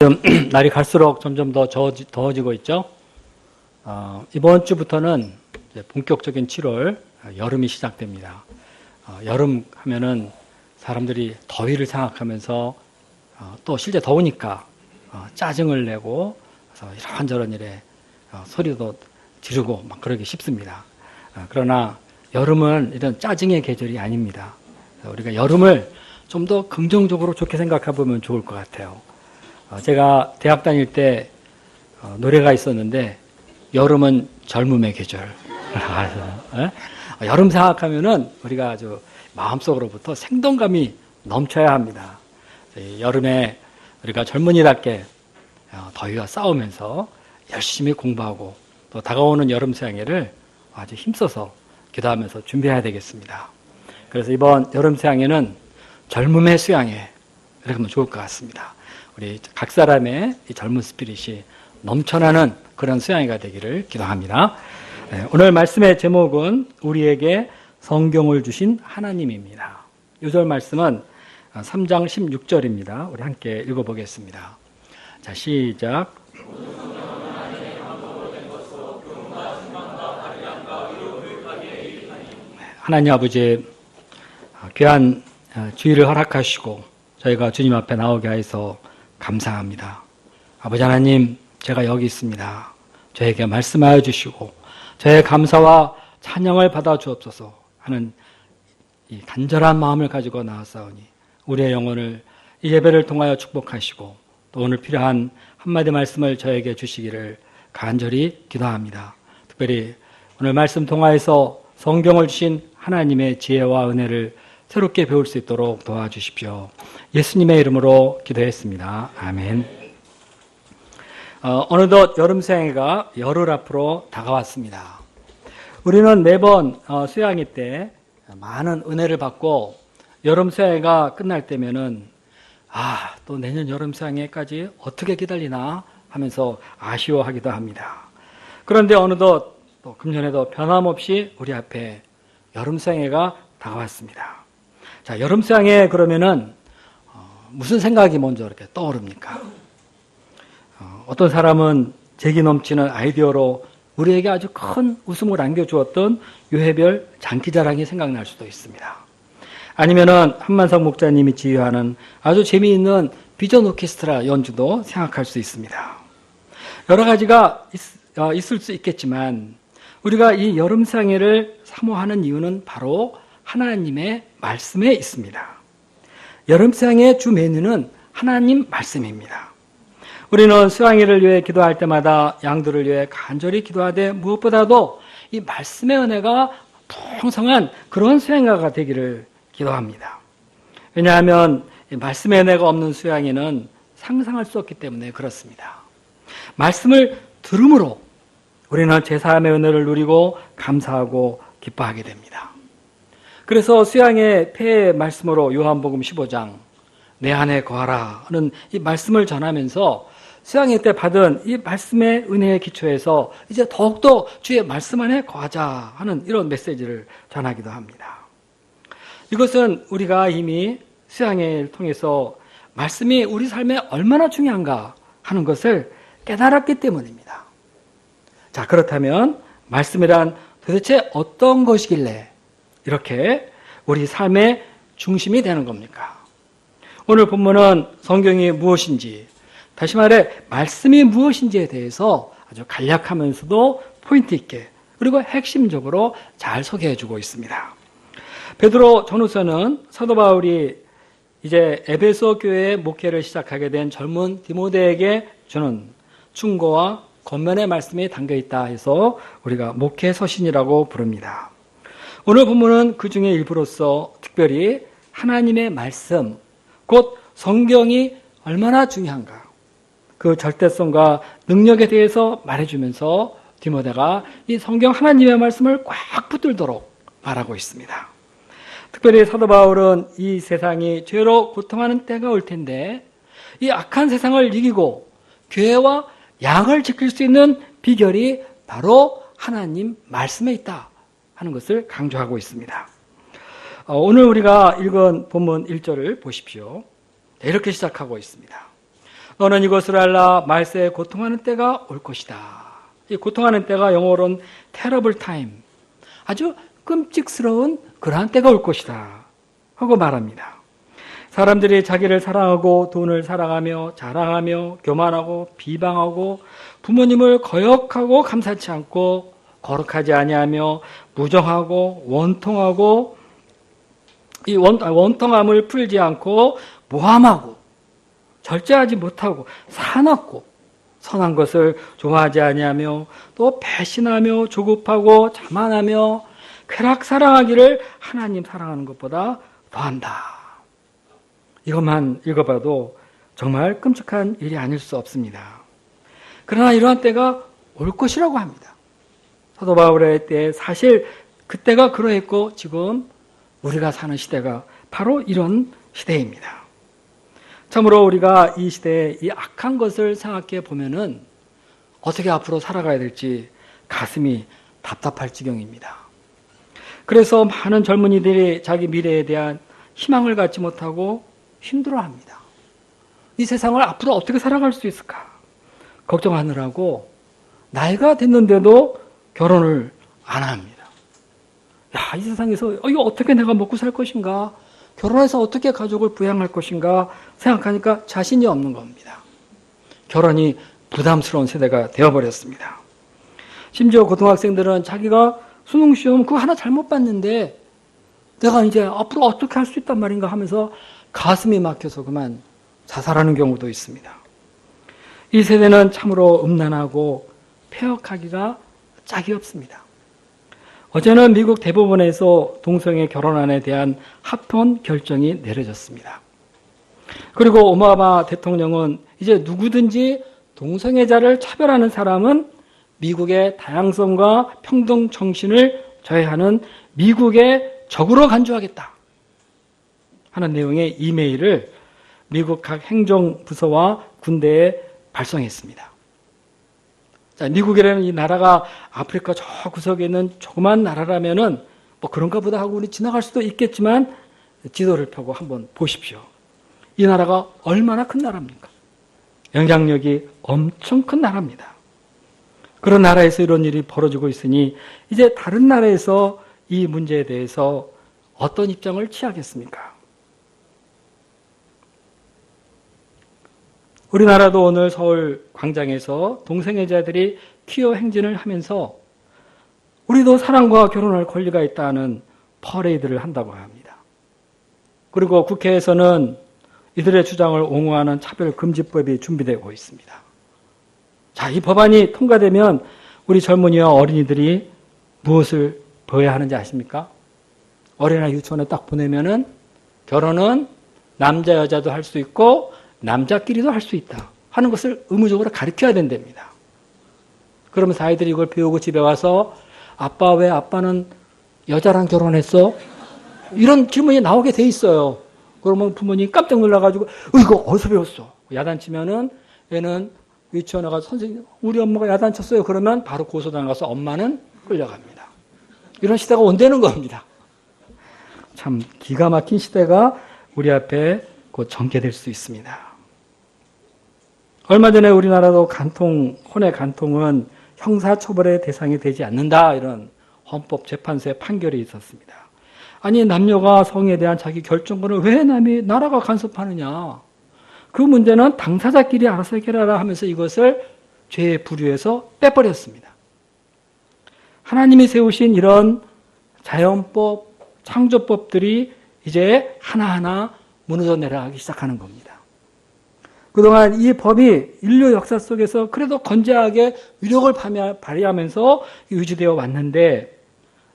날이 갈수록 점점 더 더워지고 있죠. 이번 주부터는 이제 본격적인 7월 여름이 시작됩니다. 여름 하면은 사람들이 더위를 생각하면서 또 실제 더우니까 짜증을 내고 그래서 이런저런 일에 소리도 지르고 막 그러기 쉽습니다. 그러나 여름은 이런 짜증의 계절이 아닙니다. 우리가 여름을 좀 더 긍정적으로 좋게 생각해 보면 좋을 것 같아요. 제가 대학 다닐 때 노래가 있었는데 여름은 젊음의 계절. 여름 생각하면은 우리가 아주 마음속으로부터 생동감이 넘쳐야 합니다. 여름에 우리가 젊은이답게 더위와 싸우면서 열심히 공부하고 또 다가오는 여름 수양회를 아주 힘써서 기도하면서 준비해야 되겠습니다. 그래서 이번 여름 수양회는 젊음의 수양회 이렇게 하면 좋을 것 같습니다. 우리 각 사람의 이 젊은 스피릿이 넘쳐나는 그런 수양회가 되기를 기도합니다. 오늘 말씀의 제목은 우리에게 성경을 주신 하나님입니다. 요절 말씀은 3장 16절입니다. 우리 함께 읽어보겠습니다. 자, 시작. 하나님 아버지, 귀한 주의를 허락하시고 저희가 주님 앞에 나오게 하여서 감사합니다. 아버지 하나님, 제가 여기 있습니다. 저에게 말씀하여 주시고 저의 감사와 찬양을 받아 주옵소서 하는 이 간절한 마음을 가지고 나왔사오니 우리의 영혼을 이 예배를 통하여 축복하시고 또 오늘 필요한 한마디 말씀을 저에게 주시기를 간절히 기도합니다. 특별히 오늘 말씀 통하여서 성경을 주신 하나님의 지혜와 은혜를 새롭게 배울 수 있도록 도와주십시오. 예수님의 이름으로 기도했습니다. 아멘. 어느덧 여름 수양회가 열흘 앞으로 다가왔습니다. 우리는 매번 수양회 때 많은 은혜를 받고 여름 수양회가 끝날 때면은 또 내년 여름 수양회까지 어떻게 기다리나 하면서 아쉬워하기도 합니다. 그런데 어느덧 또 금년에도 변함없이 우리 앞에 여름 수양회가 다가왔습니다. 자, 여름 수양회 그러면은 무슨 생각이 먼저 이렇게 떠오릅니까? 어떤 사람은 재기 넘치는 아이디어로 우리에게 아주 큰 웃음을 안겨주었던 유해별 장기자랑이 생각날 수도 있습니다. 아니면은 한만석 목사님이 지휘하는 아주 재미있는 비전 오케스트라 연주도 생각할 수 있습니다. 여러 가지가 있을 수 있겠지만 우리가 이 여름 수양회를 사모하는 이유는 바로 하나님의 말씀에 있습니다. 여름 수양회 주 메뉴는 하나님 말씀입니다. 우리는 수양회를 위해 기도할 때마다 양들을 위해 간절히 기도하되 무엇보다도 이 말씀의 은혜가 풍성한 그런 수양회가 되기를 기도합니다. 왜냐하면 이 말씀의 은혜가 없는 수양회는 상상할 수 없기 때문에 그렇습니다. 말씀을 들음으로 우리는 제3의 은혜를 누리고 감사하고 기뻐하게 됩니다. 그래서 수양의 폐의 말씀으로 요한복음 15장 내 안에 거하라 하는 이 말씀을 전하면서 수양회 때 받은 이 말씀의 은혜의 기초에서 이제 더욱더 주의 말씀 안에 거하자 하는 이런 메시지를 전하기도 합니다. 이것은 우리가 이미 수양회를 통해서 말씀이 우리 삶에 얼마나 중요한가 하는 것을 깨달았기 때문입니다. 자, 그렇다면 말씀이란 도대체 어떤 것이길래 이렇게 우리 삶의 중심이 되는 겁니까? 오늘 본문은 성경이 무엇인지, 다시 말해 말씀이 무엇인지에 대해서 아주 간략하면서도 포인트 있게 그리고 핵심적으로 잘 소개해주고 있습니다. 베드로 전후서는 사도 바울이 이제 에베소 교회의 목회를 시작하게 된 젊은 디모데에게 주는 충고와 권면의 말씀이 담겨있다 해서 우리가 목회 서신이라고 부릅니다. 오늘 본문은 그 중에 일부로서 특별히 하나님의 말씀, 곧 성경이 얼마나 중요한가, 그 절대성과 능력에 대해서 말해주면서 디모데가 이 성경 하나님의 말씀을 꽉 붙들도록 말하고 있습니다. 특별히 사도 바울은 이 세상이 죄로 고통하는 때가 올 텐데 이 악한 세상을 이기고 교회와 양을 지킬 수 있는 비결이 바로 하나님 말씀에 있다 하는 것을 강조하고 있습니다. 오늘 우리가 읽은 본문 1절을 보십시오. 이렇게 시작하고 있습니다. 너는 이것을 알라. 말세에 고통하는 때가 올 것이다. 이 고통하는 때가 영어로는 terrible time, 아주 끔찍스러운 그러한 때가 올 것이다 하고 말합니다. 사람들이 자기를 사랑하고 돈을 사랑하며 자랑하며 교만하고 비방하고 부모님을 거역하고 감사치 않고 거룩하지 아니하며 무정하고 원통하고 이 원통함을 풀지 않고 모함하고 절제하지 못하고 사납고 선한 것을 좋아하지 아니하며 또 배신하며 조급하고 자만하며 쾌락 사랑하기를 하나님 사랑하는 것보다 더한다. 이것만 읽어봐도 정말 끔찍한 일이 아닐 수 없습니다. 그러나 이러한 때가 올 것이라고 합니다. 사도 바울의 때 사실 그때가 그러했고 지금 우리가 사는 시대가 바로 이런 시대입니다. 참으로 우리가 이 시대에 이 악한 것을 생각해 보면은 어떻게 앞으로 살아가야 될지 가슴이 답답할 지경입니다. 그래서 많은 젊은이들이 자기 미래에 대한 희망을 갖지 못하고 힘들어합니다. 이 세상을 앞으로 어떻게 살아갈 수 있을까 걱정하느라고 나이가 됐는데도 결혼을 안 합니다. 야, 이 세상에서 이거 어떻게 내가 먹고 살 것인가, 결혼해서 어떻게 가족을 부양할 것인가 생각하니까 자신이 없는 겁니다. 결혼이 부담스러운 세대가 되어버렸습니다. 심지어 고등학생들은 자기가 수능시험 그거 하나 잘못 봤는데 내가 이제 앞으로 어떻게 할 수 있단 말인가 하면서 가슴이 막혀서 그만 자살하는 경우도 있습니다. 이 세대는 참으로 음란하고 폐역하기가 짝이 없습니다. 어제는 미국 대법원에서 동성애 결혼안에 대한 합헌 결정이 내려졌습니다. 그리고 오바마 대통령은 이제 누구든지 동성애자를 차별하는 사람은 미국의 다양성과 평등 정신을 저해하는 미국의 적으로 간주하겠다 하는 내용의 이메일을 미국 각 행정부서와 군대에 발송했습니다. 자, 미국이라는 이 나라가 아프리카 저 구석에 있는 조그만 나라라면은 뭐 그런가 보다 하고 우리 지나갈 수도 있겠지만 지도를 펴고 한번 보십시오. 이 나라가 얼마나 큰 나라입니까? 영향력이 엄청 큰 나라입니다. 그런 나라에서 이런 일이 벌어지고 있으니 이제 다른 나라에서 이 문제에 대해서 어떤 입장을 취하겠습니까? 우리나라도 오늘 서울 광장에서 동성애자들이 퀴어 행진을 하면서 우리도 사랑과 결혼할 권리가 있다는 퍼레이드를 한다고 합니다. 그리고 국회에서는 이들의 주장을 옹호하는 차별금지법이 준비되고 있습니다. 자, 이 법안이 통과되면 우리 젊은이와 어린이들이 무엇을 배워야 하는지 아십니까? 어린아이 유치원에 딱 보내면은 결혼은 남자 여자도 할 수 있고 남자끼리도 할 수 있다 하는 것을 의무적으로 가르쳐야 된답니다. 그러면서 아이들이 이걸 배우고 집에 와서 아빠 왜 아빠는 여자랑 결혼했어? 이런 질문이 나오게 돼 있어요. 그러면 부모님이 깜짝 놀라가지고 이거 어디서 배웠어? 야단치면은 얘는 유치원에 가서 선생님 우리 엄마가 야단쳤어요. 그러면 바로 고소장 가서 엄마는 끌려갑니다. 이런 시대가 온다는 겁니다. 참 기가 막힌 시대가 우리 앞에 곧 전개될 수 있습니다. 얼마 전에 우리나라도 혼의 간통은 형사처벌의 대상이 되지 않는다 이런 헌법재판소의 판결이 있었습니다. 아니 남녀가 성에 대한 자기 결정권을 왜 나라가 간섭하느냐. 그 문제는 당사자끼리 알아서 해결하라 하면서 이것을 죄의 부류에서 빼버렸습니다. 하나님이 세우신 이런 자연법, 창조법들이 이제 하나하나 무너져 내려가기 시작하는 겁니다. 그동안 이 법이 인류 역사 속에서 그래도 건재하게 위력을 발휘하면서 유지되어 왔는데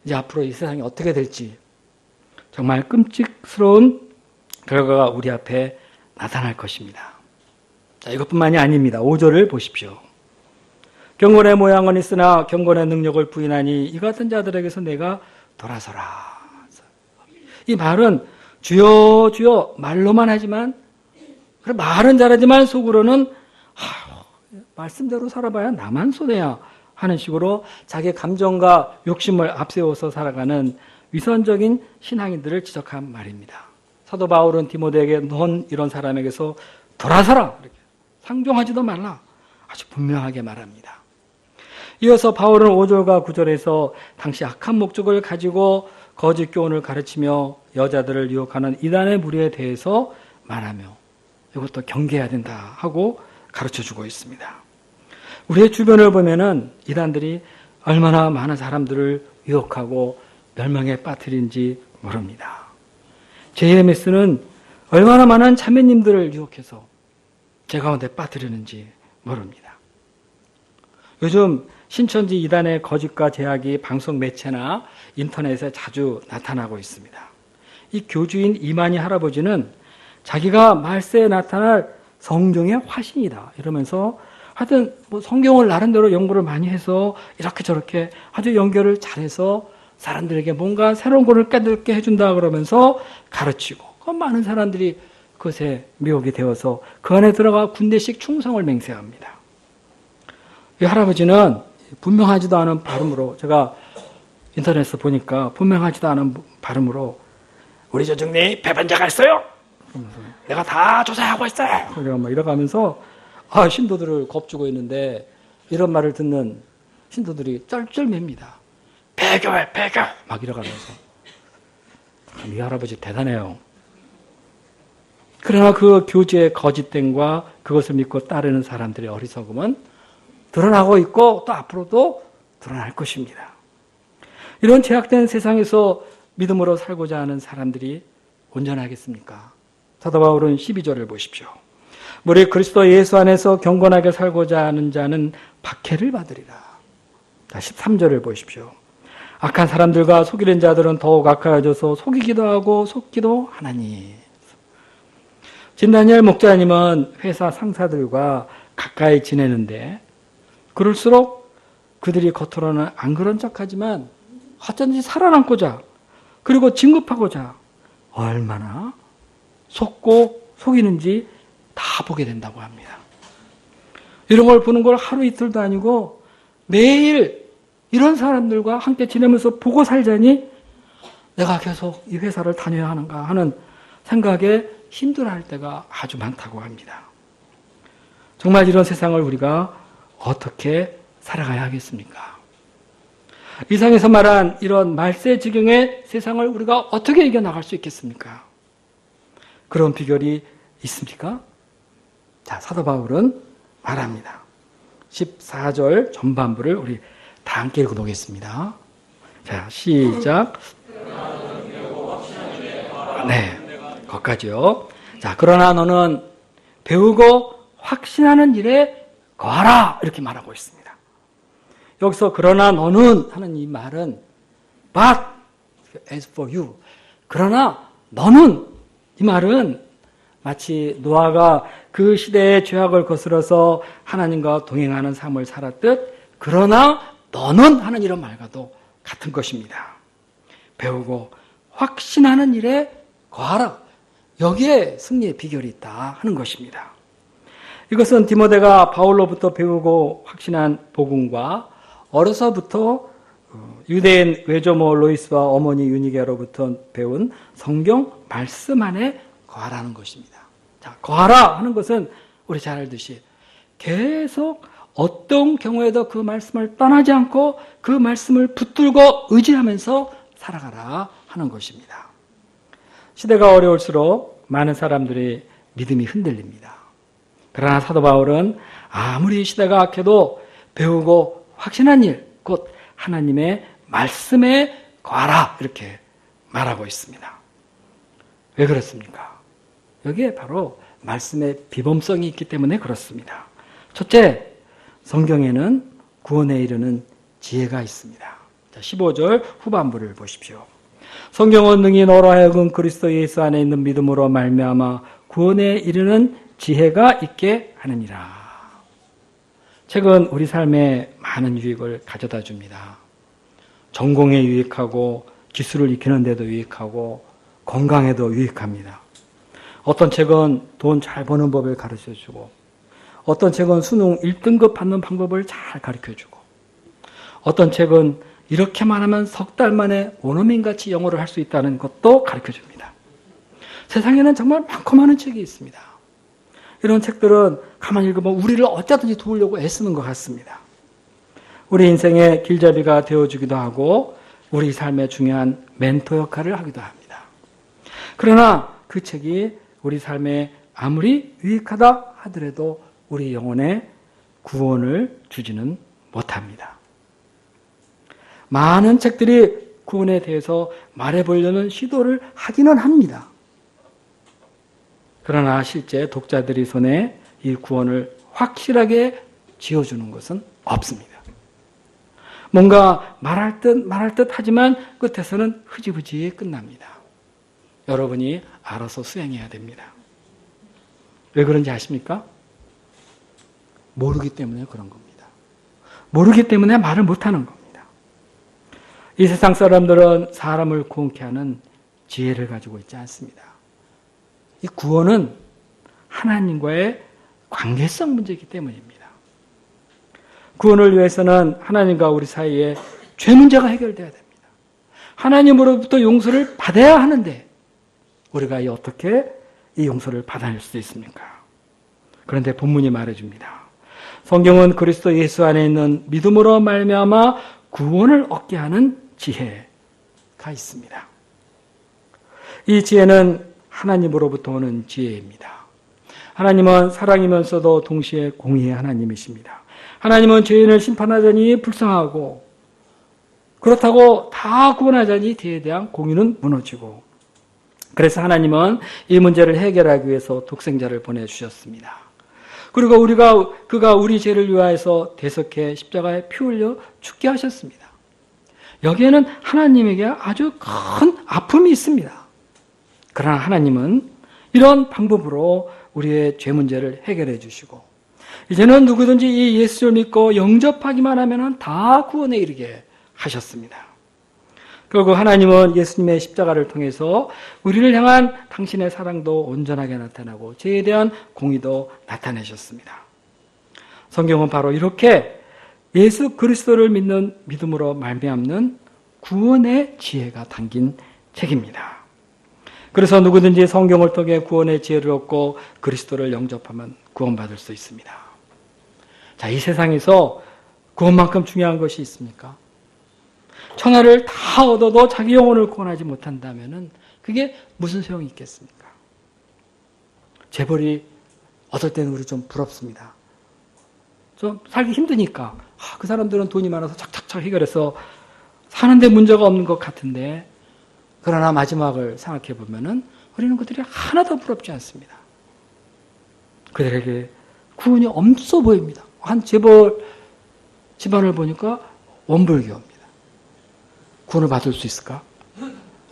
이제 앞으로 이 세상이 어떻게 될지 정말 끔찍스러운 결과가 우리 앞에 나타날 것입니다. 자, 이것뿐만이 아닙니다. 5절을 보십시오. 경건의 모양은 있으나 경건의 능력을 부인하니 이 같은 자들에게서 내가 돌아서라. 이 말은 주여 주여 말로만 하지만 말은 잘하지만 속으로는 말씀대로 살아봐야 나만 손해야 하는 식으로 자기 감정과 욕심을 앞세워서 살아가는 위선적인 신앙인들을 지적한 말입니다. 사도 바울은 디모데에게 넌 이런 사람에게서 돌아서라 이렇게 상종하지도 말라. 아주 분명하게 말합니다. 이어서 바울은 5절과 9절에서 당시 악한 목적을 가지고 거짓 교훈을 가르치며 여자들을 유혹하는 이단의 무리에 대해서 말하며 이것도 경계해야 된다 하고 가르쳐주고 있습니다. 우리의 주변을 보면은 이단들이 얼마나 많은 사람들을 유혹하고 멸망에 빠뜨린지 모릅니다. JMS는 얼마나 많은 자매님들을 유혹해서 제 가운데 빠뜨리는지 모릅니다. 요즘 신천지 이단의 거짓과 제약이 방송 매체나 인터넷에 자주 나타나고 있습니다. 이 교주인 이만희 할아버지는 자기가 말세에 나타날 성경의 화신이다 이러면서 하여튼 뭐 성경을 나름대로 연구를 많이 해서 이렇게 저렇게 아주 연결을 잘해서 사람들에게 뭔가 새로운 것을 깨닫게 해준다 그러면서 가르치고 그 많은 사람들이 그것에 미혹이 되어서 그 안에 들어가 군대식 충성을 맹세합니다. 이 할아버지는 분명하지도 않은 발음으로 제가 인터넷에서 보니까 분명하지도 않은 발음으로 우리 조정리 배반자가 있어요. 내가 다 조사하고 있어요. 그러니까 막 이러가면서 신도들을 겁주고 있는데 이런 말을 듣는 신도들이 쩔쩔맵니다. 배교해 배교 막 이러가면서 이 할아버지 대단해요. 그러나 그 교주의 거짓됨과 그것을 믿고 따르는 사람들의 어리석음은 드러나고 있고 또 앞으로도 드러날 것입니다. 이런 제약된 세상에서 믿음으로 살고자 하는 사람들이 온전하겠습니까? 사도 바울은 12절을 보십시오. 우리 그리스도 예수 안에서 경건하게 살고자 하는 자는 박해를 받으리라. 13절을 보십시오. 악한 사람들과 속이는 자들은 더욱 악하여져서 속이기도 하고 속기도 하나니. 진다니엘 목자님은 회사 상사들과 가까이 지내는데 그럴수록 그들이 겉으로는 안 그런 척하지만 어쩐지 살아남고자 그리고 진급하고자 얼마나 속고 속이는지 다 보게 된다고 합니다. 이런 걸 보는 걸 하루 이틀도 아니고 매일 이런 사람들과 함께 지내면서 보고 살자니 내가 계속 이 회사를 다녀야 하는가 하는 생각에 힘들어할 때가 아주 많다고 합니다. 정말 이런 세상을 우리가 어떻게 살아가야 하겠습니까? 이상에서 말한 이런 말세 지경의 세상을 우리가 어떻게 이겨나갈 수 있겠습니까? 그런 비결이 있습니까? 자, 사도 바울은 말합니다. 14절 전반부를 우리 다 함께 읽어보겠습니다. 자, 시작. 네, 거기까지요. 자, 그러나 너는 배우고 확신하는 일에 거하라 이렇게 말하고 있습니다. 여기서 그러나 너는 하는 이 말은 but as for you 그러나 너는 이 말은 마치 노아가 그 시대의 죄악을 거스러서 하나님과 동행하는 삶을 살았듯 그러나 너는 하는 이런 말과도 같은 것입니다. 배우고 확신하는 일에 거하라. 여기에 승리의 비결이 있다 하는 것입니다. 이것은 디모데가 바울로부터 배우고 확신한 복음과 어려서부터 유대인 외조모 로이스와 어머니 유니게로부터 배운 성경 말씀 안에 거하라는 것입니다. 자, 거하라 하는 것은 우리 잘 알듯이 계속 어떤 경우에도 그 말씀을 떠나지 않고 그 말씀을 붙들고 의지하면서 살아가라 하는 것입니다. 시대가 어려울수록 많은 사람들의 믿음이 흔들립니다. 그러나 사도 바울은 아무리 시대가 악해도 배우고 확신한 일, 곧 하나님의 말씀에 거하라 이렇게 말하고 있습니다. 왜 그렇습니까? 여기에 바로 말씀의 비범성이 있기 때문에 그렇습니다. 첫째, 성경에는 구원에 이르는 지혜가 있습니다. 자, 15절 후반부를 보십시오. 성경은 능히 너로 하여금 그리스도 예수 안에 있는 믿음으로 말미암아 구원에 이르는 지혜가 있게 하느니라. 책은 우리 삶에 많은 유익을 가져다 줍니다. 전공에 유익하고 기술을 익히는 데도 유익하고 건강에도 유익합니다. 어떤 책은 돈 잘 버는 법을 가르쳐주고 어떤 책은 수능 1등급 받는 방법을 잘 가르쳐주고 어떤 책은 이렇게만 하면 석 달 만에 원어민같이 영어를 할 수 있다는 것도 가르쳐줍니다. 세상에는 정말 많고 많은 책이 있습니다. 이런 책들은 가만히 읽으면 우리를 어쩌든지 도우려고 애쓰는 것 같습니다. 우리 인생의 길잡이가 되어주기도 하고 우리 삶의 중요한 멘토 역할을 하기도 합니다. 그러나 그 책이 우리 삶에 아무리 유익하다 하더라도 우리 영혼에 구원을 주지는 못합니다. 많은 책들이 구원에 대해서 말해보려는 시도를 하기는 합니다. 그러나 실제 독자들이 손에 이 구원을 확실하게 쥐어주는 것은 없습니다. 뭔가 말할 듯 하지만 끝에서는 흐지부지 끝납니다. 여러분이 알아서 수행해야 됩니다. 왜 그런지 아십니까? 모르기 때문에 그런 겁니다. 모르기 때문에 말을 못하는 겁니다. 이 세상 사람들은 사람을 구원케 하는 지혜를 가지고 있지 않습니다. 이 구원은 하나님과의 관계성 문제이기 때문입니다. 구원을 위해서는 하나님과 우리 사이에 죄 문제가 해결돼야 됩니다. 하나님으로부터 용서를 받아야 하는데 우리가 어떻게 이 용서를 받아낼 수 있습니까? 그런데 본문이 말해줍니다. 성경은 그리스도 예수 안에 있는 믿음으로 말미암아 구원을 얻게 하는 지혜가 있습니다. 이 지혜는 하나님으로부터 오는 지혜입니다. 하나님은 사랑이면서도 동시에 공의의 하나님이십니다. 하나님은 죄인을 심판하자니 불쌍하고 그렇다고 다 구원하자니 죄에 대한 공의는 무너지고 그래서 하나님은 이 문제를 해결하기 위해서 독생자를 보내주셨습니다. 그리고 그가 우리 죄를 위하여서 대속해 십자가에 피 흘려 죽게 하셨습니다. 여기에는 하나님에게 아주 큰 아픔이 있습니다. 그러나 하나님은 이런 방법으로 우리의 죄 문제를 해결해 주시고 이제는 누구든지 이 예수를 믿고 영접하기만 하면 다 구원에 이르게 하셨습니다. 결국 하나님은 예수님의 십자가를 통해서 우리를 향한 당신의 사랑도 온전하게 나타나고 죄에 대한 공의도 나타내셨습니다. 성경은 바로 이렇게 예수 그리스도를 믿는 믿음으로 말미암는 구원의 지혜가 담긴 책입니다. 그래서 누구든지 성경을 통해 구원의 지혜를 얻고 그리스도를 영접하면 구원받을 수 있습니다. 자, 이 세상에서 구원만큼 중요한 것이 있습니까? 천하를 다 얻어도 자기 영혼을 구원하지 못한다면 그게 무슨 소용이 있겠습니까? 재벌이 어떨 때는 우리 좀 부럽습니다. 좀 살기 힘드니까 그 사람들은 돈이 많아서 착착착 해결해서 사는데 문제가 없는 것 같은데 그러나 마지막을 생각해 보면은 우리는 그들이 하나도 부럽지 않습니다. 그들에게 구원이 없어 보입니다. 한 재벌 집안을 보니까 원불교입니다. 구원을 받을 수 있을까?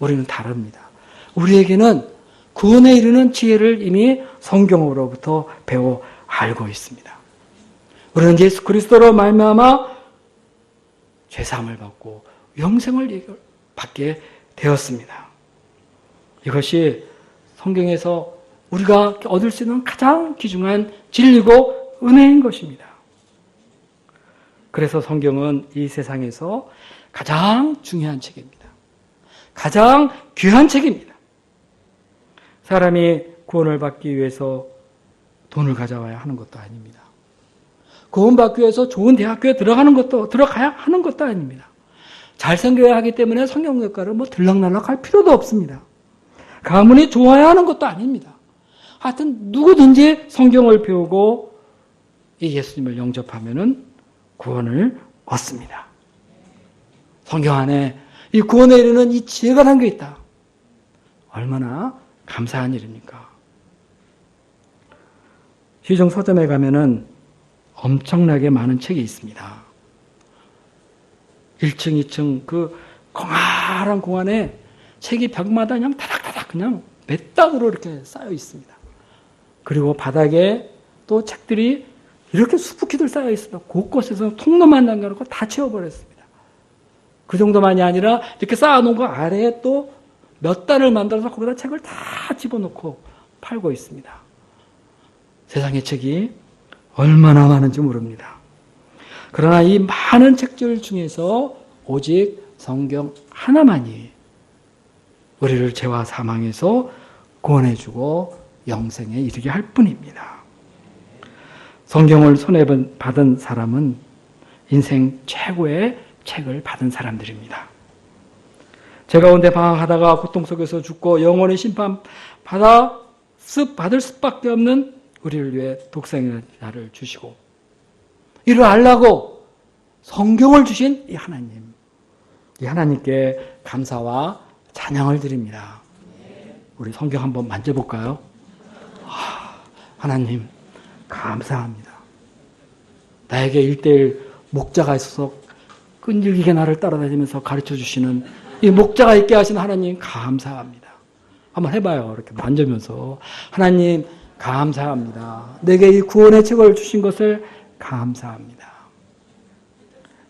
우리는 다릅니다. 우리에게는 구원에 이르는 지혜를 이미 성경으로부터 배워 알고 있습니다. 우리는 예수 그리스도로 말미암아 죄사함을 받고 영생을 받게 되었습니다. 이것이 성경에서 우리가 얻을 수 있는 가장 귀중한 진리고 은혜인 것입니다. 그래서 성경은 이 세상에서 가장 중요한 책입니다. 가장 귀한 책입니다. 사람이 구원을 받기 위해서 돈을 가져와야 하는 것도 아닙니다. 구원받기 위해서 좋은 대학교에 들어가야 하는 것도 아닙니다. 잘생겨야 하기 때문에 성경학과를 들락날락 할 필요도 없습니다. 가문이 좋아야 하는 것도 아닙니다. 하여튼 누구든지 성경을 배우고 이 예수님을 영접하면은 구원을 얻습니다. 성경 안에 이 구원에 이르는 이 지혜가 담겨 있다. 얼마나 감사한 일입니까? 시중 서점에 가면은 엄청나게 많은 책이 있습니다. 1층, 2층 그 광활한 공간에 책이 벽마다 그냥 다닥다닥 그냥 몇 단으로 이렇게 쌓여 있습니다. 그리고 바닥에 또 책들이 이렇게 수북히들 쌓여 있습니다. 곳곳에서 통로만 남겨놓고 다 채워버렸습니다. 그 정도만이 아니라 이렇게 쌓아놓은 거 아래에 또 몇 단을 만들어서 거기다 책을 다 집어넣고 팔고 있습니다. 세상의 책이 얼마나 많은지 모릅니다. 그러나 이 많은 책들 중에서 오직 성경 하나만이 우리를 죄와 사망에서 구원해주고 영생에 이르게 할 뿐입니다. 성경을 손에 받은 사람은 인생 최고의 책을 받은 사람들입니다. 제 가운데 방황하다가 고통 속에서 죽고 영원의 심판 받을 수밖에 없는 우리를 위해 독생의 자를 주시고 이를 알라고 성경을 주신 이 하나님, 이 하나님께 감사와 찬양을 드립니다. 우리 성경 한번 만져볼까요? 하나님 감사합니다. 나에게 1:1 목자가 있어서 끈질기게 나를 따라다니면서 가르쳐 주시는 이 목자가 있게 하신 하나님 감사합니다. 한번 해봐요. 이렇게 만지면서 하나님 감사합니다. 내게 이 구원의 책을 주신 것을 감사합니다.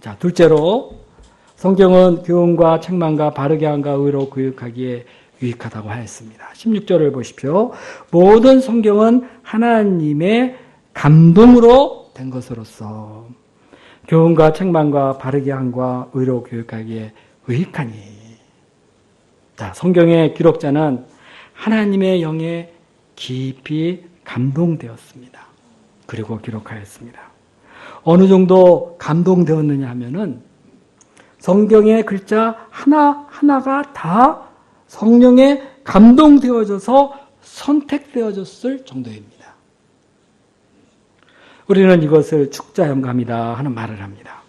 자, 둘째로 성경은 교훈과 책망과 바르게 함과 의로 교육하기에 유익하다고 하였습니다. 16절을 보십시오. 모든 성경은 하나님의 감동으로 된 것으로서 교훈과 책망과 바르게 함과 의로 교육하기에 유익하니. 자, 성경의 기록자는 하나님의 영에 깊이 감동되었습니다. 그리고 기록하였습니다. 어느 정도 감동되었느냐 하면은 성경의 글자 하나하나가 다 성령에 감동되어져서 선택되어졌을 정도입니다. 우리는 이것을 축자영감이다 하는 말을 합니다.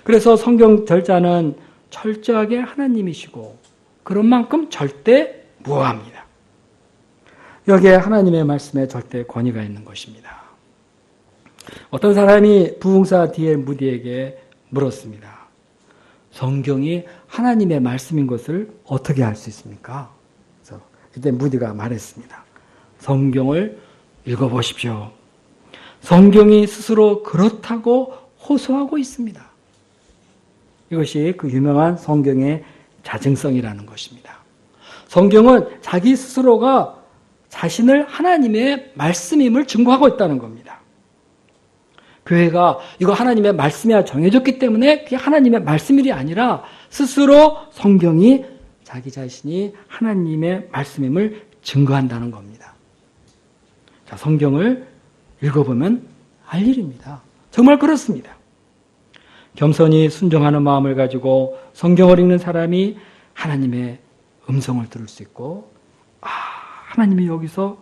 그래서 성경 절자는 철저하게 하나님이시고 그런 만큼 절대 무효합니다. 여기에 하나님의 말씀에 절대 권위가 있는 것입니다. 어떤 사람이 부흥사 D.L. 무디에게 물었습니다. 성경이 하나님의 말씀인 것을 어떻게 알 수 있습니까? 그래서 그때 무디가 말했습니다. 성경을 읽어보십시오. 성경이 스스로 그렇다고 호소하고 있습니다. 이것이 그 유명한 성경의 자증성이라는 것입니다. 성경은 자기 스스로가 자신을 하나님의 말씀임을 증거하고 있다는 겁니다. 교회가 이거 하나님의 말씀이야 정해졌기 때문에 그게 하나님의 말씀이 아니라 스스로 성경이 자기 자신이 하나님의 말씀임을 증거한다는 겁니다. 자, 성경을 읽어보면 알 일입니다. 정말 그렇습니다. 겸손히 순종하는 마음을 가지고 성경을 읽는 사람이 하나님의 음성을 들을 수 있고, 하나님이 여기서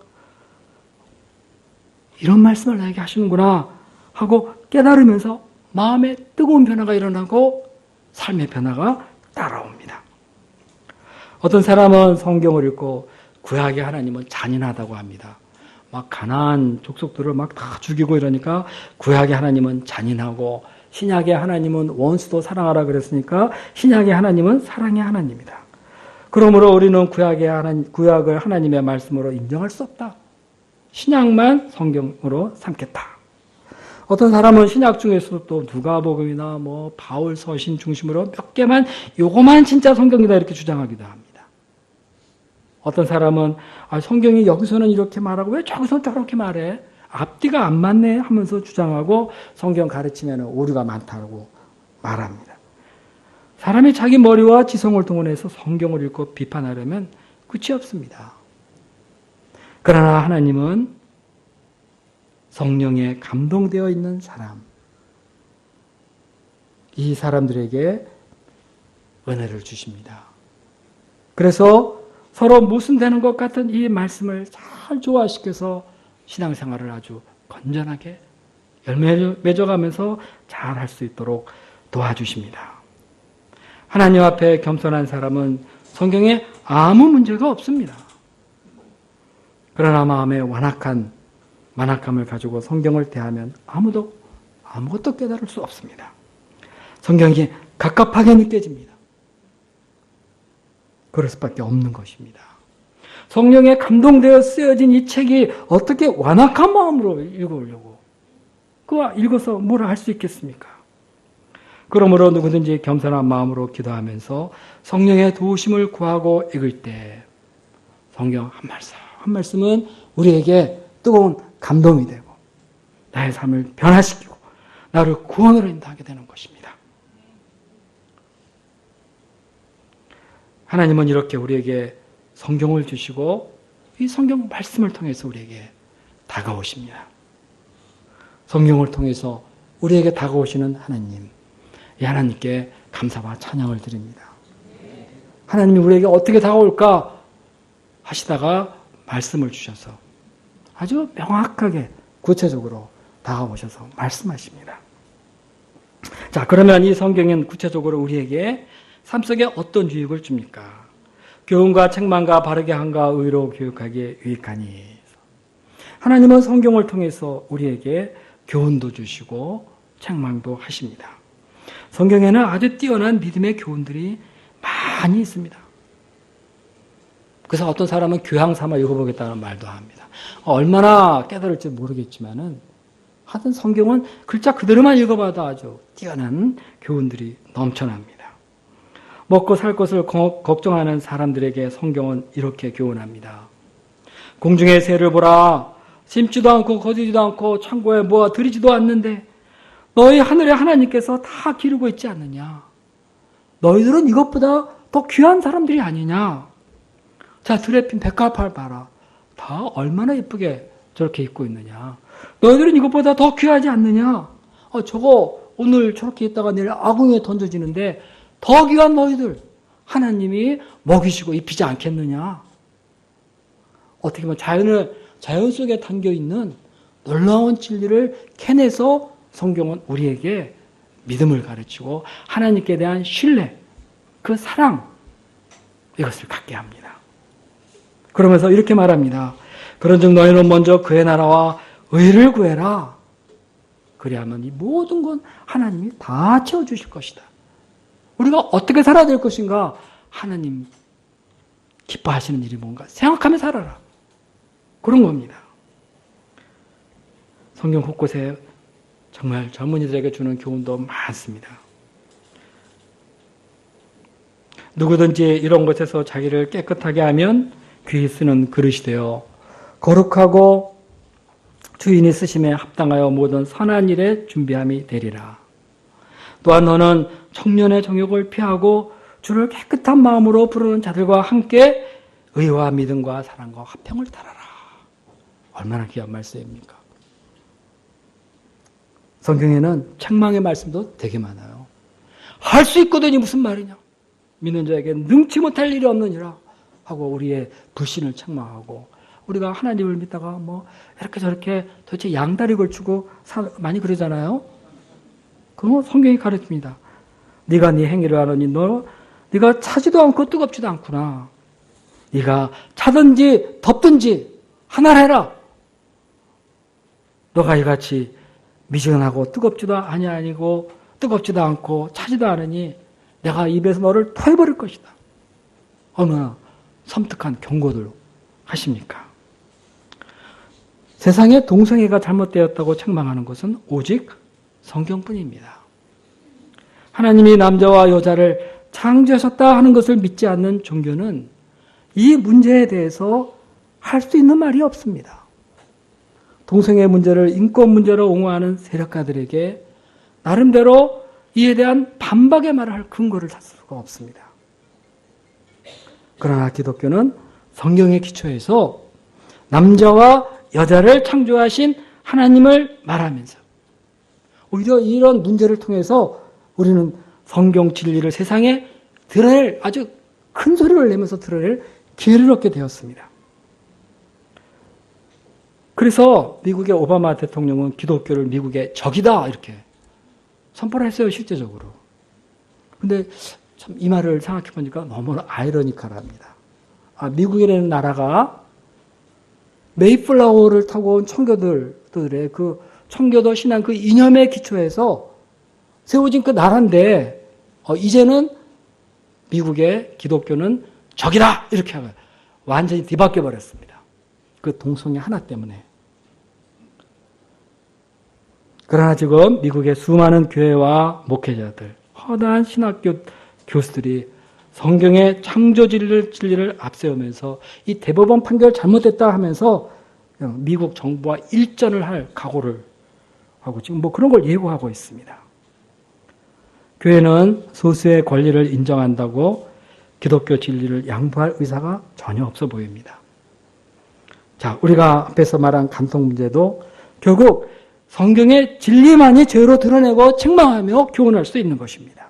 이런 말씀을 나에게 하시는구나 하고 깨달으면서 마음에 뜨거운 변화가 일어나고 삶의 변화가 따라옵니다. 어떤 사람은 성경을 읽고 구약의 하나님은 잔인하다고 합니다. 막 가나안 족속들을 막 다 죽이고 이러니까 구약의 하나님은 잔인하고 신약의 하나님은 원수도 사랑하라 그랬으니까 신약의 하나님은 사랑의 하나님이다. 그러므로 우리는 구약을 하나님의 말씀으로 인정할 수 없다. 신약만 성경으로 삼겠다. 어떤 사람은 신약 중에서도 또 누가복음이나 바울 서신 중심으로 몇 개만 요거만 진짜 성경이다 이렇게 주장하기도 합니다. 어떤 사람은 성경이 여기서는 이렇게 말하고 왜 저기서 저렇게 말해? 앞뒤가 안 맞네 하면서 주장하고 성경 가르치면 오류가 많다고 말합니다. 사람이 자기 머리와 지성을 동원해서 성경을 읽고 비판하려면 끝이 없습니다. 그러나 하나님은 성령에 감동되어 있는 사람, 이 사람들에게 은혜를 주십니다. 그래서 서로 모순되는 것 같은 이 말씀을 잘 조화시켜서 신앙생활을 아주 건전하게 열매 맺어가면서 잘 할 수 있도록 도와주십니다. 하나님 앞에 겸손한 사람은 성경에 아무 문제가 없습니다. 그러나 마음에 완악함을 가지고 성경을 대하면 아무것도 깨달을 수 없습니다. 성경이 갑갑하게 느껴집니다. 그럴 수밖에 없는 것입니다. 성령에 감동되어 쓰여진 이 책이 어떻게 완악한 마음으로 읽으려고 그거 읽어서 뭐라 할 수 있겠습니까? 그러므로 누구든지 겸손한 마음으로 기도하면서 성령의 도우심을 구하고 읽을 때 성경 한 말씀은 우리에게 뜨거운 감동이 되고 나의 삶을 변화시키고 나를 구원으로 인도하게 되는 것입니다. 하나님은 이렇게 우리에게 성경을 주시고 이 성경 말씀을 통해서 우리에게 다가오십니다. 성경을 통해서 우리에게 다가오시는 하나님, 이 하나님께 감사와 찬양을 드립니다. 하나님이 우리에게 어떻게 다가올까 하시다가 말씀을 주셔서 아주 명확하게 구체적으로 다가오셔서 말씀하십니다. 자, 그러면 이 성경은 구체적으로 우리에게 삶 속에 어떤 유익을 줍니까? 교훈과 책망과 바르게 함과 의로 교육하기에 유익하니. 하나님은 성경을 통해서 우리에게 교훈도 주시고 책망도 하십니다. 성경에는 아주 뛰어난 믿음의 교훈들이 많이 있습니다. 그래서 어떤 사람은 교양 삼아 읽어보겠다는 말도 합니다. 얼마나 깨달을지 모르겠지만은 하여튼 성경은 글자 그대로만 읽어봐도 아주 뛰어난 교훈들이 넘쳐납니다. 먹고 살 것을 걱정하는 사람들에게 성경은 이렇게 교훈합니다. 공중의 새를 보라. 심지도 않고 거두지도 않고 창고에 모아 들이지도 않는데 너희 하늘의 하나님께서 다 기르고 있지 않느냐. 너희들은 이것보다 더 귀한 사람들이 아니냐. 자, 들에 핀 백합화 봐라. 다 얼마나 예쁘게 저렇게 입고 있느냐. 너희들은 이것보다 더 귀하지 않느냐. 저거 오늘 저렇게 있다가 내일 아궁이에 던져지는데 더 귀한 너희들 하나님이 먹이시고 입히지 않겠느냐. 어떻게 보면 자연 속에 담겨있는 놀라운 진리를 캐내서 성경은 우리에게 믿음을 가르치고 하나님께 대한 신뢰, 그 사랑, 이것을 갖게 합니다. 그러면서 이렇게 말합니다. 그런즉 너희는 먼저 그의 나라와 의를 구해라. 그리하면 이 모든 건 하나님이 다 채워주실 것이다. 우리가 어떻게 살아야 될 것인가? 하나님 기뻐하시는 일이 뭔가 생각하며 살아라. 그런 겁니다. 성경 곳곳에 정말 젊은이들에게 주는 교훈도 많습니다. 누구든지 이런 것에서 자기를 깨끗하게 하면 귀히 쓰는 그릇이 되어 거룩하고 주인이 쓰심에 합당하여 모든 선한 일에 준비함이 되리라. 또한 너는 청년의 정욕을 피하고 주를 깨끗한 마음으로 부르는 자들과 함께 의와 믿음과 사랑과 화평을 따라라. 얼마나 귀한 말씀입니까? 성경에는 책망의 말씀도 되게 많아요. 할 수 있거든이 무슨 말이냐. 믿는 자에게 능치 못할 일이 없느니라 하고 우리의 불신을 책망하고, 우리가 하나님을 믿다가 뭐 이렇게 저렇게 도대체 양다리 걸치고 많이 그러잖아요. 그건 성경이 가르칩니다. 네가 네 행위를 하느니 네가 차지도 않고 뜨겁지도 않구나. 네가 차든지 덥든지 하나를 해라. 너가 이같이 미지근하고 뜨겁지도 아니고 뜨겁지도 않고 차지도 않으니 내가 입에서 너를 토해버릴 것이다. 얼마나 섬뜩한 경고들 하십니까? 세상에 동성애가 잘못되었다고 책망하는 것은 오직 성경뿐입니다. 하나님이 남자와 여자를 창조하셨다 하는 것을 믿지 않는 종교는 이 문제에 대해서 할 수 있는 말이 없습니다. 동성애 문제를 인권 문제로 옹호하는 세력가들에게 나름대로 이에 대한 반박의 말을 할 근거를 찾을 수가 없습니다. 그러나 기독교는 성경의 기초에서 남자와 여자를 창조하신 하나님을 말하면서 오히려 이런 문제를 통해서 우리는 성경 진리를 세상에 드러낼, 아주 큰 소리를 내면서 드러낼 기회를 얻게 되었습니다. 그래서 미국의 오바마 대통령은 기독교를 미국의 적이다 이렇게 선포를 했어요, 실제적으로. 근데 참 이 말을 생각해 보니까 너무 아이러니컬합니다. 미국이라는 나라가 메이플라워를 타고 온 청교도들의 그 청교도 신앙 그 이념의 기초에서 세워진 그 나라인데 이제는 미국의 기독교는 적이다 이렇게 완전히 뒤바뀌어 버렸습니다. 그 동성애 하나 때문에. 그러나 지금 미국의 수많은 교회와 목회자들, 허다한 신학교 교수들이 성경의 창조 진리를 앞세우면서 이 대법원 판결 잘못됐다 하면서 미국 정부와 일전을 할 각오를 하고 지금 뭐 그런 걸 예고하고 있습니다. 교회는 소수의 권리를 인정한다고 기독교 진리를 양보할 의사가 전혀 없어 보입니다. 자, 우리가 앞에서 말한 간통 문제도 결국 성경의 진리만이 죄로 드러내고 책망하며 교훈할 수 있는 것입니다.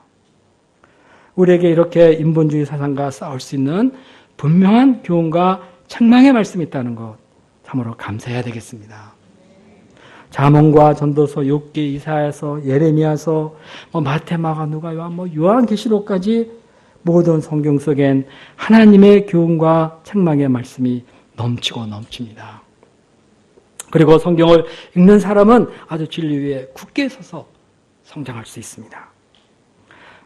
우리에게 이렇게 인본주의 사상과 싸울 수 있는 분명한 교훈과 책망의 말씀이 있다는 것 참으로 감사해야 되겠습니다. 잠언과 전도서, 욥기, 이사야서, 예레미야서, 마태, 마가, 누가, 요한, 요한계시록까지 모든 성경 속엔 하나님의 교훈과 책망의 말씀이 넘치고 넘칩니다. 그리고 성경을 읽는 사람은 아주 진리 위에 굳게 서서 성장할 수 있습니다.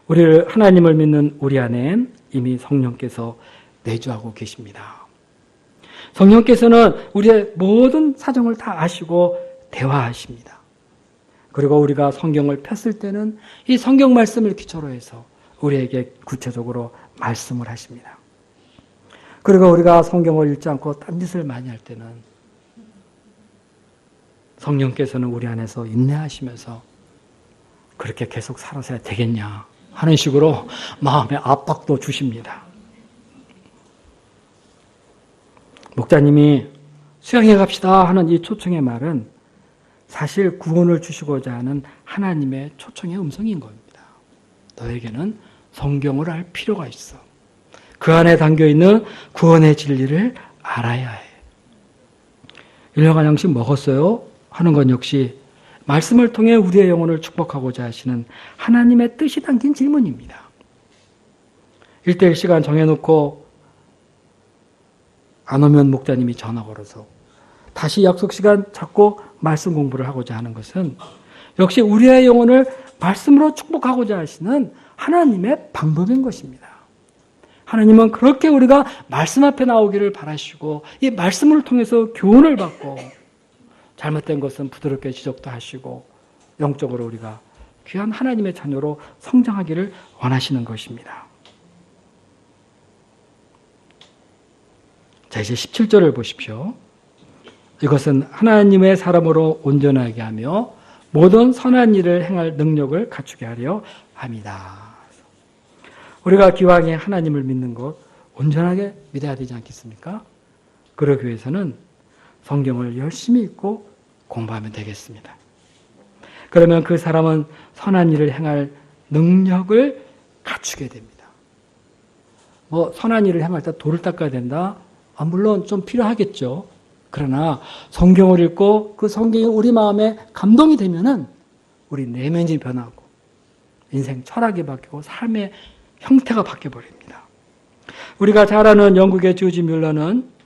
우리를 하나님을 믿는 우리 안엔 이미 성령께서 내주하고 계십니다. 성령께서는 우리의 모든 사정을 다 아시고 대화하십니다. 그리고 우리가 성경을 폈을 때는 이 성경 말씀을 기초로 해서 우리에게 구체적으로 말씀을 하십니다. 그리고 우리가 성경을 읽지 않고 딴짓을 많이 할 때는 성령께서는 우리 안에서 인내하시면서 그렇게 계속 살아서야 되겠냐 하는 식으로 마음의 압박도 주십니다. 목자님이 수양해 갑시다 하는 이 초청의 말은 사실 구원을 주시고자 하는 하나님의 초청의 음성인 겁니다. 너에게는 성경을 알 필요가 있어. 그 안에 담겨있는 구원의 진리를 알아야 해. 1년간 양식 먹었어요? 하는 건 역시 말씀을 통해 우리의 영혼을 축복하고자 하시는 하나님의 뜻이 담긴 질문입니다. 1대1 시간 정해놓고 안 오면 목자님이 전화 걸어서 다시 약속 시간 잡고 말씀 공부를 하고자 하는 것은 역시 우리의 영혼을 말씀으로 축복하고자 하시는 하나님의 방법인 것입니다. 하나님은 그렇게 우리가 말씀 앞에 나오기를 바라시고 이 말씀을 통해서 교훈을 받고 잘못된 것은 부드럽게 지적도 하시고 영적으로 우리가 귀한 하나님의 자녀로 성장하기를 원하시는 것입니다. 자, 이제 17절을 보십시오. 이것은 하나님의 사람으로 온전하게 하며 모든 선한 일을 행할 능력을 갖추게 하려 합니다. 우리가 기왕에 하나님을 믿는 것 온전하게 믿어야 되지 않겠습니까? 그러기 위해서는 성경을 열심히 읽고 공부하면 되겠습니다. 그러면 그 사람은 선한 일을 행할 능력을 갖추게 됩니다. 선한 일을 행할 때 돌을 닦아야 된다? 물론 좀 필요하겠죠. 그러나 성경을 읽고 그 성경이 우리 마음에 감동이 되면은 우리 내면이 변하고 인생 철학이 바뀌고 삶의 형태가 바뀌어버립니다. 우리가 잘 아는 영국의 조지 뮬러는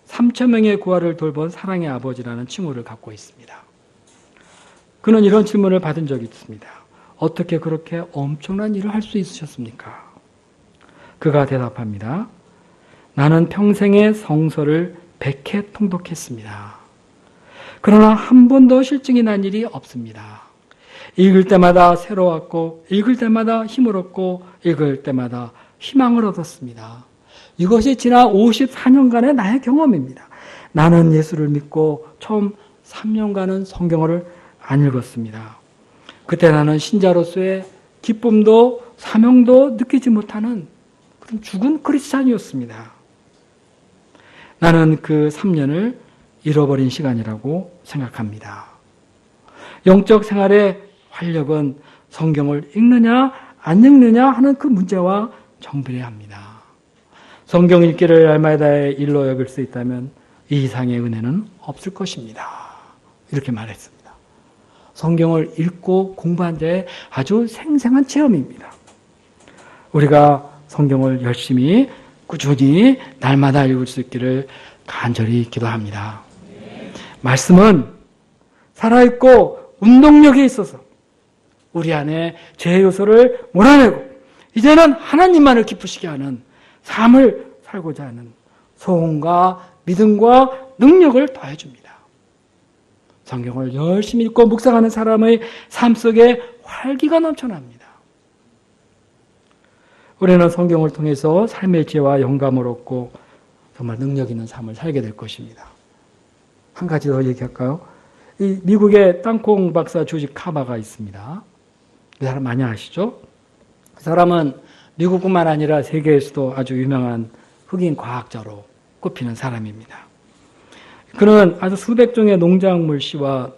3,000명의 고아를 돌본 사랑의 아버지라는 칭호를 갖고 있습니다. 그는 이런 질문을 받은 적이 있습니다. 어떻게 그렇게 엄청난 일을 할 수 있으셨습니까? 그가 대답합니다. 나는 평생의 성서를 100회 통독했습니다. 그러나 한 번도 실증이 난 일이 없습니다. 읽을 때마다 새로웠고 읽을 때마다 힘을 얻고 읽을 때마다 희망을 얻었습니다. 이것이 지난 54년간의 나의 경험입니다. 나는 예수를 믿고 처음 3년간은 성경을 안 읽었습니다. 그때 나는 신자로서의 기쁨도 사명도 느끼지 못하는 그런 죽은 크리스찬이었습니다. 나는 그 3년을 잃어버린 시간이라고 생각합니다. 영적 생활의 활력은 성경을 읽느냐 안 읽느냐 하는 그 문제와 정비례합니다. 성경 읽기를 날마다의 일로 여길 수 있다면 이 이상의 은혜는 없을 것입니다. 이렇게 말했습니다. 성경을 읽고 공부한 자의 아주 생생한 체험입니다. 우리가 성경을 열심히 꾸준히 날마다 읽을 수 있기를 간절히 기도합니다. 말씀은 살아있고 운동력이 있어서 우리 안에 죄 요소를 몰아내고 이제는 하나님만을 기쁘시게 하는 삶을 살고자 하는 소원과 믿음과 능력을 더해줍니다. 성경을 열심히 읽고 묵상하는 사람의 삶 속에 활기가 넘쳐납니다. 우리는 성경을 통해서 삶의 지혜와 영감을 얻고 정말 능력 있는 삶을 살게 될 것입니다. 한 가지 더 얘기할까요? 이 미국의 땅콩 박사 조지 카바가 있습니다. 그 사람 많이 아시죠? 그 사람은 미국뿐만 아니라 세계에서도 아주 유명한 흑인 과학자로 꼽히는 사람입니다. 그는 아주 수백 종의 농작물 씨와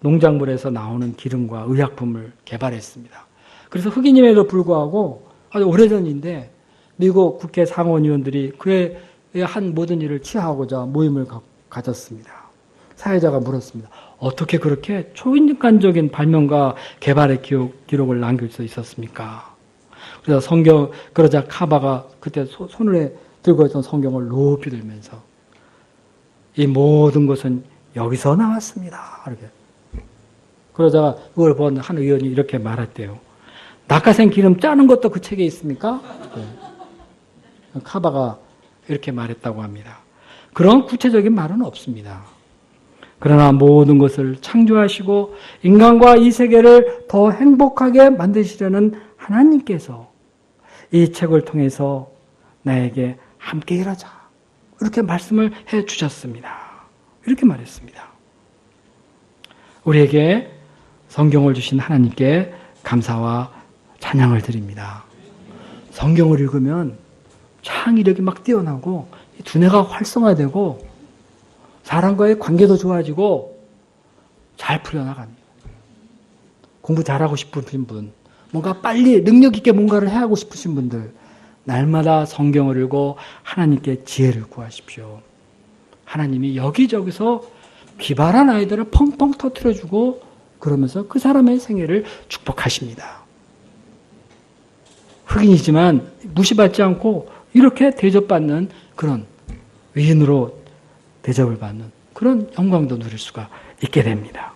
농작물에서 나오는 기름과 의약품을 개발했습니다. 그래서 흑인임에도 불구하고 아주 오래전인데 미국 국회 상원의원들이 그에 한 모든 일을 취하고자 모임을 가졌습니다. 사회자가 물었습니다. 어떻게 그렇게 초인간적인 발명과 개발의 기록을 남길 수 있었습니까? 그래서 그러자 카바가 그때 손에 들고 있던 성경을 높이 들면서 이 모든 것은 여기서 나왔습니다. 이렇게. 그러다가 그걸 본 한 의원이 이렇게 말했대요. 낙하산 기름 짜는 것도 그 책에 있습니까? 네. 카바가 이렇게 말했다고 합니다. 그런 구체적인 말은 없습니다. 그러나 모든 것을 창조하시고 인간과 이 세계를 더 행복하게 만드시려는 하나님께서 이 책을 통해서 나에게 함께 일하자. 이렇게 말씀을 해 주셨습니다. 이렇게 말했습니다. 우리에게 성경을 주신 하나님께 감사와 찬양을 드립니다. 성경을 읽으면 창의력이 막 뛰어나고 두뇌가 활성화되고 사람과의 관계도 좋아지고 잘 풀려나갑니다. 공부 잘하고 싶으신 분, 뭔가 빨리 능력 있게 뭔가를 해야 하고 싶으신 분들, 날마다 성경을 읽고 하나님께 지혜를 구하십시오. 하나님이 여기저기서 기발한 아이들을 펑펑 터뜨려주고 그러면서 그 사람의 생애를 축복하십니다. 흑인이지만 무시받지 않고 이렇게 대접받는 그런 위인으로 대접을 받는 그런 영광도 누릴 수가 있게 됩니다.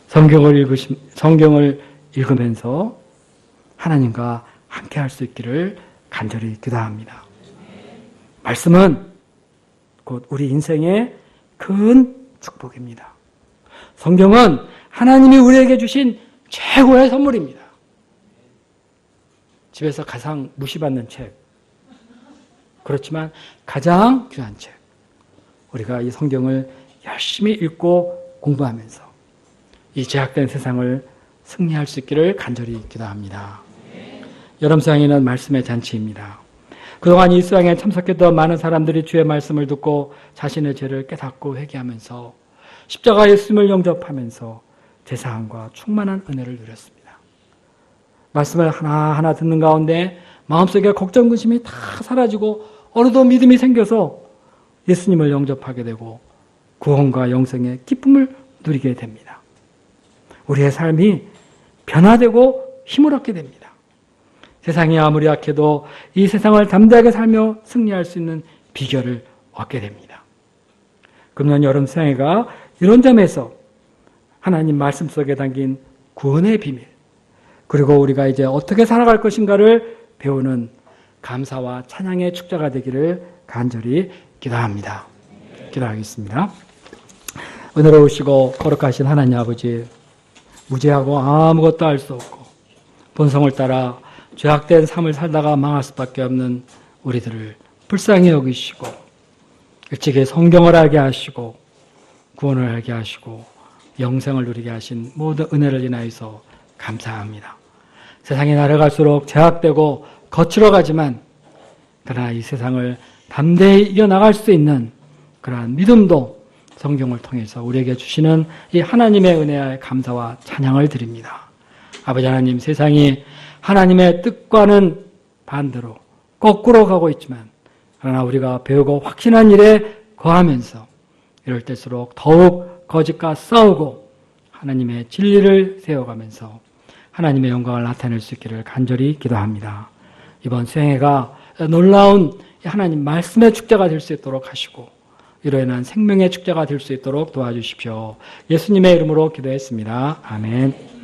성경을 읽으면서 하나님과 함께 할 수 있기를 간절히 기도합니다. 말씀은 곧 우리 인생의 큰 축복입니다. 성경은 하나님이 우리에게 주신 최고의 선물입니다. 집에서 가장 무시받는 책. 그렇지만 가장 귀한 책. 우리가 이 성경을 열심히 읽고 공부하면서 이 제약된 세상을 승리할 수 있기를 간절히 기도합니다. 여름 수양회는 말씀의 잔치입니다. 그동안 이 수양에 참석했던 많은 사람들이 주의 말씀을 듣고 자신의 죄를 깨닫고 회개하면서 십자가 예수님을 영접하면서 제사함과 충만한 은혜를 누렸습니다. 말씀을 하나하나 듣는 가운데 마음속에 걱정, 근심이 다 사라지고 어느덧 믿음이 생겨서 예수님을 영접하게 되고 구원과 영생의 기쁨을 누리게 됩니다. 우리의 삶이 변화되고 힘을 얻게 됩니다. 세상이 아무리 약해도 이 세상을 담대하게 살며 승리할 수 있는 비결을 얻게 됩니다. 금년 여름 수양회가 이런 점에서 하나님 말씀 속에 담긴 구원의 비밀, 그리고 우리가 이제 어떻게 살아갈 것인가를 배우는 감사와 찬양의 축제가 되기를 간절히 기도합니다. 기도하겠습니다. 은혜로우시고 거룩하신 하나님 아버지, 무죄하고 아무것도 알 수 없고 본성을 따라 죄악된 삶을 살다가 망할 수밖에 없는 우리들을 불쌍히 여기시고 일찍이 성경을 알게 하시고 구원을 알게 하시고 영생을 누리게 하신 모든 은혜를 인하여서 감사합니다. 세상이 날아갈수록 제약되고 거칠어가지만 그러나 이 세상을 담대히 이겨나갈 수 있는 그러한 믿음도 성경을 통해서 우리에게 주시는 이 하나님의 은혜에 감사와 찬양을 드립니다. 아버지 하나님, 세상이 하나님의 뜻과는 반대로 거꾸로 가고 있지만 그러나 우리가 배우고 확신한 일에 거하면서 이럴 때일수록 더욱 거짓과 싸우고 하나님의 진리를 세워가면서 하나님의 영광을 나타낼 수 있기를 간절히 기도합니다. 이번 수행회가 놀라운 하나님 말씀의 축제가 될 수 있도록 하시고 이로 인한 생명의 축제가 될 수 있도록 도와주십시오. 예수님의 이름으로 기도했습니다. 아멘.